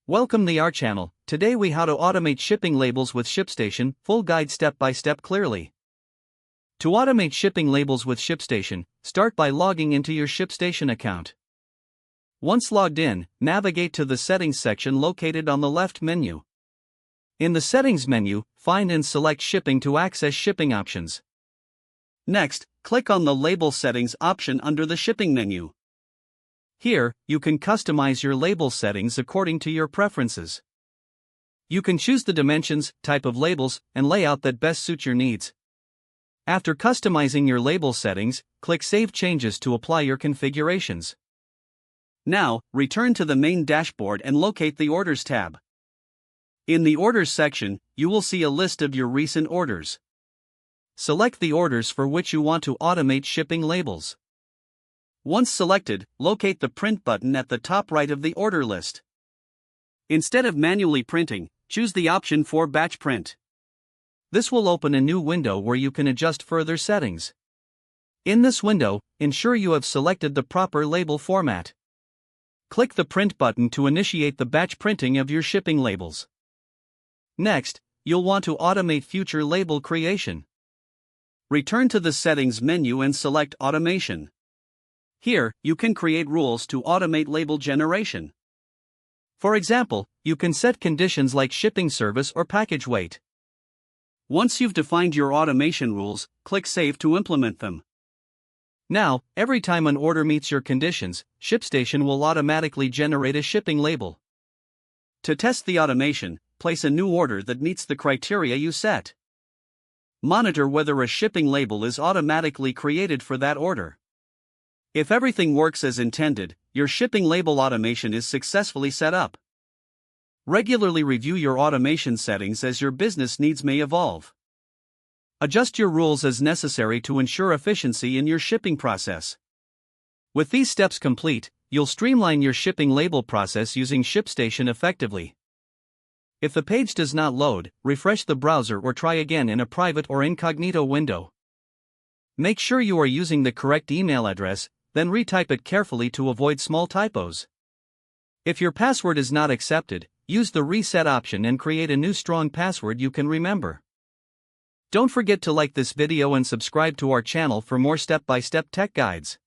Welcome to our channel. Today we how to automate shipping labels with ShipStation, full guide step by step clearly. To automate shipping labels with ShipStation, start by logging into your ShipStation account. Once logged in, navigate to the settings section located on the left menu. In the settings menu, find and select shipping to access shipping options. Next, click on the label settings option under the shipping menu. Here, you can customize your label settings according to your preferences. You can choose the dimensions, type of labels, and layout that best suit your needs. After customizing your label settings, click Save Changes to apply your configurations. Now, return to the main dashboard and locate the Orders tab. In the Orders section, you will see a list of your recent orders. Select the orders for which you want to automate shipping labels. Once selected, locate the Print button at the top right of the order list. Instead of manually printing, choose the option for Batch Print. This will open a new window where you can adjust further settings. In this window, ensure you have selected the proper label format. Click the Print button to initiate the batch printing of your shipping labels. Next, you'll want to automate future label creation. Return to the Settings menu and select Automation. Here, you can create rules to automate label generation. For example, you can set conditions like shipping service or package weight. Once you've defined your automation rules, click Save to implement them. Now, every time an order meets your conditions, ShipStation will automatically generate a shipping label. To test the automation, place a new order that meets the criteria you set. Monitor whether a shipping label is automatically created for that order. If everything works as intended, your shipping label automation is successfully set up. Regularly review your automation settings as your business needs may evolve. Adjust your rules as necessary to ensure efficiency in your shipping process. With these steps complete, you'll streamline your shipping label process using ShipStation effectively. If the page does not load, refresh the browser or try again in a private or incognito window. Make sure you are using the correct email address, then retype it carefully to avoid small typos. If your password is not accepted, use the reset option and create a new strong password you can remember. Don't forget to like this video and subscribe to our channel for more step-by-step tech guides.